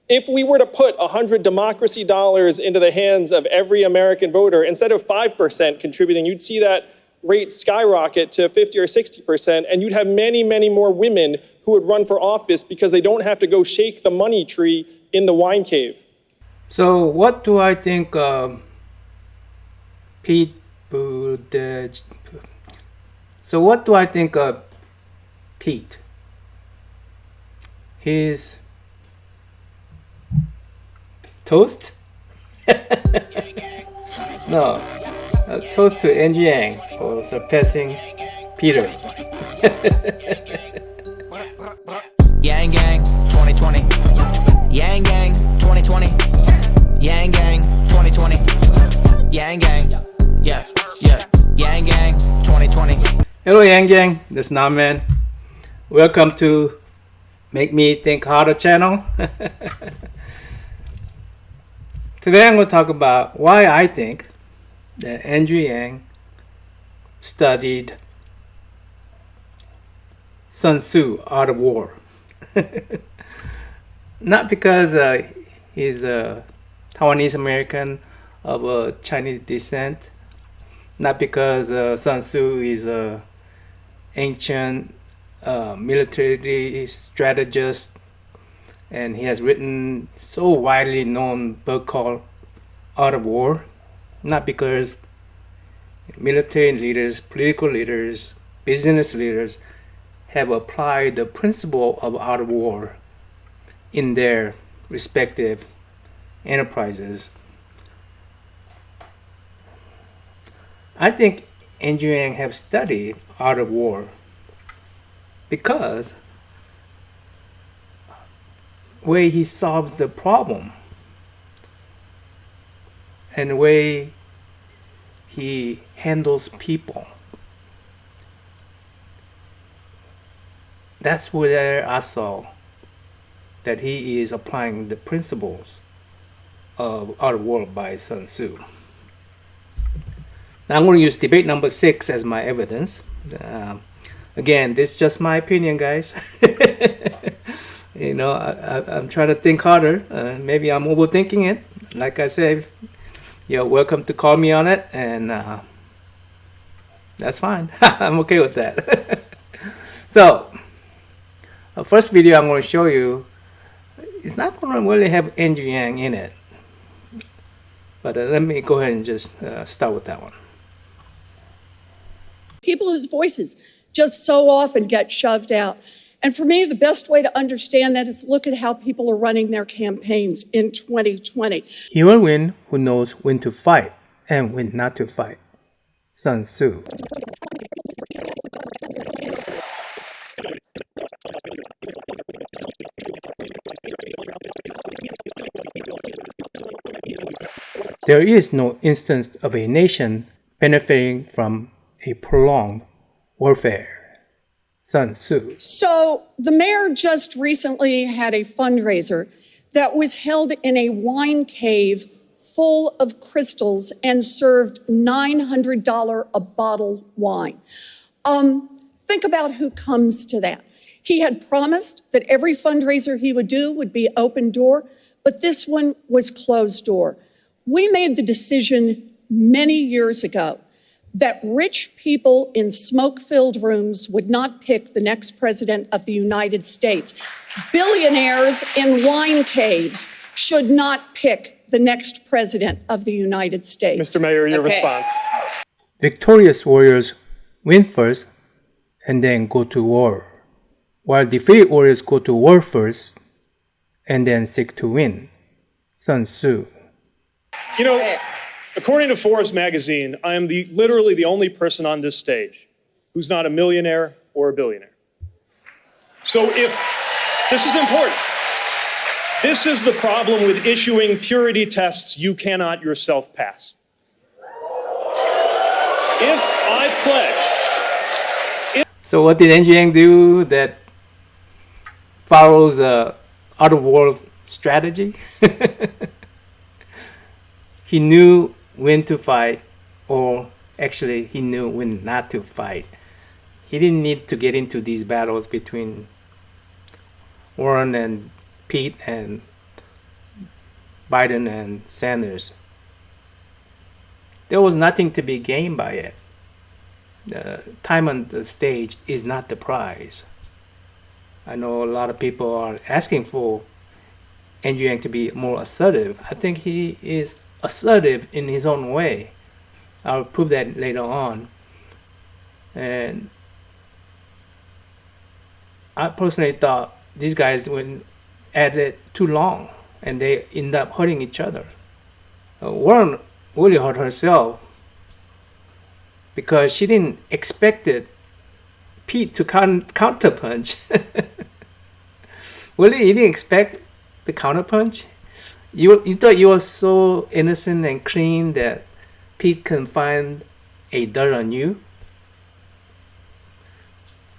If we were to put 100 democracy dollars into the hands of every American voter, instead of 5% contributing, you'd see that rate skyrocket to 50 or 60%, and you'd have many, many more women who would run for office because they don't have to go shake the money tree in the wine cave. So what do I think Pete Buttigieg? So what do I think of Pete? His toast? No, a toast to Angie Yang for surpassing Peter. Yang Gang 2020. Yang Gang 2020. Yang Gang 2020. Yang Gang. Yeah, yeah. Yang Gang 2020. Hello Yang Yang, this is Naman. Welcome to Make Me Think Harder channel. Today I'm going to talk about why I think that Andrew Yang studied Sun Tzu, Art of War. Not because he's a Taiwanese American of Chinese descent, not because Sun Tzu is a ancient military strategist and he has written so widely known book called Art of War, not because military leaders, political leaders, business leaders have applied the principle of art of war in their respective enterprises. I think Andrew Yang have studied art of war because way he solves the problem and the way he handles people. That's where I saw that he is applying the principles of Art of War by Sun Tzu. Now I'm going to use debate number 6 as my evidence. Again, this is just my opinion, guys. You know, I'm trying to think harder. Maybe I'm overthinking it. Like I said, you're welcome to call me on it, and that's fine. I'm okay with that. So, the first video I'm going to show you is not going to really have Andrew Yang in it. But let me go ahead and just start with that one. People whose voices just so often get shoved out. And for me, the best way to understand that is look at how people are running their campaigns in 2020. He will win who knows when to fight and when not to fight. Sun Tzu. There is no instance of a nation benefiting from a prolonged warfare. Sun Tzu. So the mayor just recently had a fundraiser that was held in a wine cave full of crystals and served $900 a bottle wine. Think about who comes to that. He had promised that every fundraiser he would do would be open door, but this one was closed door. We made the decision many years ago that rich people in smoke-filled rooms would not pick the next president of the United States. Billionaires in wine caves should not pick the next president of the United States. Mr. Mayor, your response. Victorious warriors win first and then go to war, while defeated warriors go to war first and then seek to win. Sun Tzu. You know, according to Forbes magazine, I am literally the only person on this stage who's not a millionaire or a billionaire. So if this is important, this is the problem with issuing purity tests you cannot yourself pass. If I pledge... So what did Andrew Yang do that follows the Art of War strategy? He knew when to fight, or actually he knew when not to fight. He didn't need to get into these battles between Warren and Pete and Biden and Sanders. There was nothing to be gained by it. The time on the stage is not the prize. I know a lot of people are asking for Andrew Yang to be more assertive. I think he is assertive in his own way. I'll prove that later on. And I personally thought these guys went at it too long and they end up hurting each other. Warren really hurt herself because she didn't expect it, Pete to counterpunch. Really, you didn't expect the counterpunch? You thought you were so innocent and clean that Pete can find a dirt on you?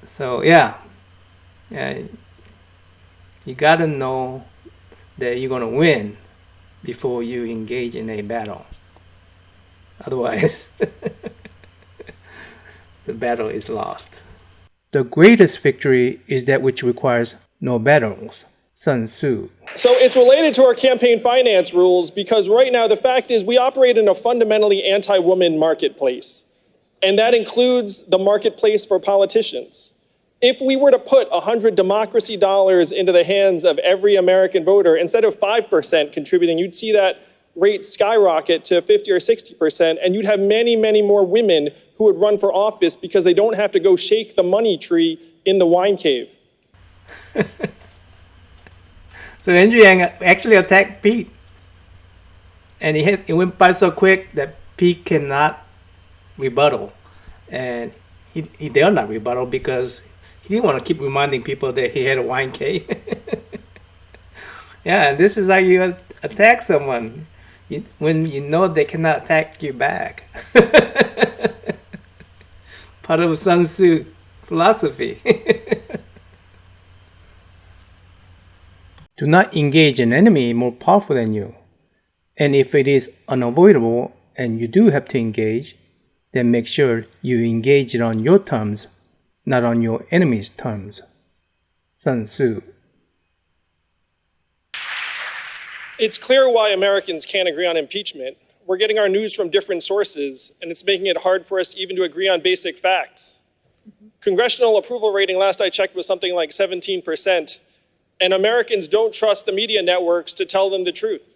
So yeah, you gotta know that you're gonna win before you engage in a battle. Otherwise, the battle is lost. The greatest victory is that which requires no battles. Sun Tzu. So it's related to our campaign finance rules because right now the fact is we operate in a fundamentally anti-woman marketplace. And that includes the marketplace for politicians. If we were to put 100 democracy dollars into the hands of every American voter, instead of 5% contributing, you'd see that rate skyrocket to 50 or 60%, and you'd have many, many more women who would run for office because they don't have to go shake the money tree in the wine cave. So Andrew Yang actually attacked Pete. And it went by so quick that Pete cannot rebuttal. And he dare not rebuttal because he didn't want to keep reminding people that he had a wine cave. Yeah, and this is how you attack someone when you know they cannot attack you back. Part of Sun Tzu philosophy. Do not engage an enemy more powerful than you. And if it is unavoidable and you do have to engage, then make sure you engage it on your terms, not on your enemy's terms. Sun Tzu. It's clear why Americans can't agree on impeachment. We're getting our news from different sources, and it's making it hard for us even to agree on basic facts. Congressional approval rating, last I checked, was something like 17%, and Americans don't trust the media networks to tell them the truth.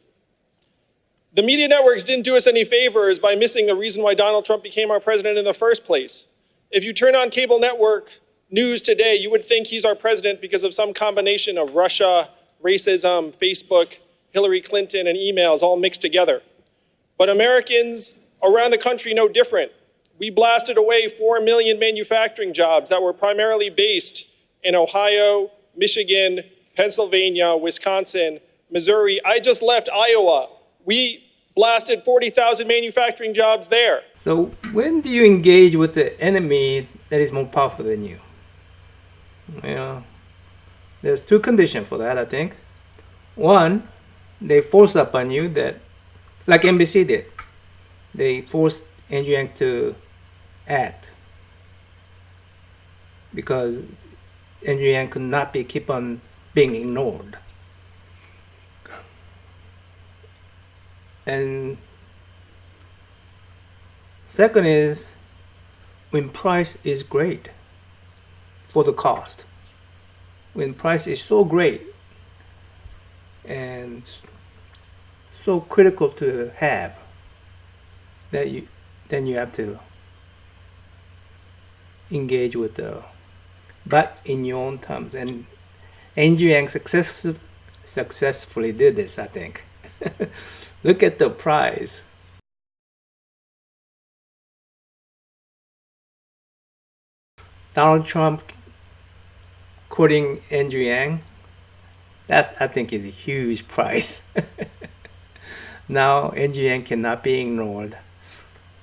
The media networks didn't do us any favors by missing the reason why Donald Trump became our president in the first place. If you turn on cable network news today, you would think he's our president because of some combination of Russia, racism, Facebook, Hillary Clinton, and emails all mixed together. But Americans around the country know different. We blasted away 4 million manufacturing jobs that were primarily based in Ohio, Michigan, Pennsylvania, Wisconsin, Missouri. I just left Iowa. We blasted 40,000 manufacturing jobs there. So when do you engage with the enemy that is more powerful than you? Yeah, there's two conditions for that, I think. One, they force upon you that, like NBC did, they forced Andrew Yang to act because Andrew Yang could not keep on being ignored. And second is when price is great for the cost. When price is so great and so critical to have that then you have to engage with the but in your own terms. And Andrew Yang successfully did this, I think. Look at the prize. Donald Trump quoting Andrew Yang, that I think is a huge prize. Now Andrew Yang cannot be ignored.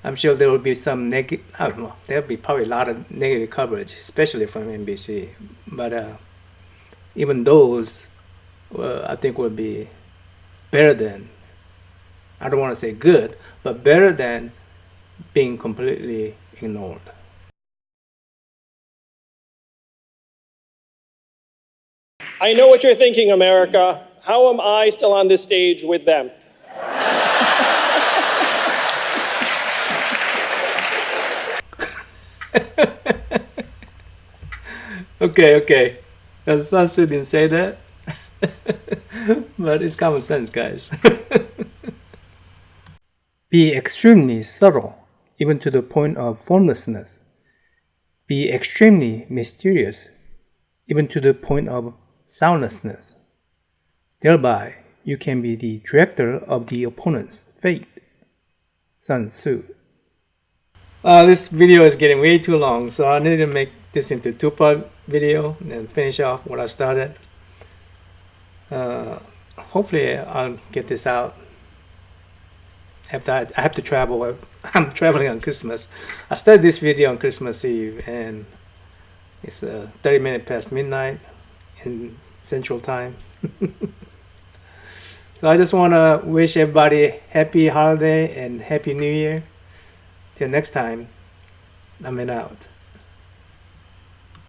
I'm sure there will be some negative, I don't know, there'll be probably a lot of negative coverage, especially from NBC. But even those, I think would be better than, I don't want to say good, but better than being completely ignored. I know what you're thinking, America. How am I still on this stage with them? Okay. Sansu didn't say that. But it's common sense, guys. Be extremely subtle, even to the point of formlessness. Be extremely mysterious, even to the point of soundlessness. Thereby, you can be the director of the opponent's fate. Sun Tzu. This video is getting way too long, so I need to make this into a two-part video and finish off what I started. Hopefully I'll get this out. After I have to travel. I'm traveling on Christmas. I started this video on Christmas Eve, and it's 30 minutes past midnight in Central Time. So I just want to wish everybody happy holiday and happy New Year. Till next time, I'm out.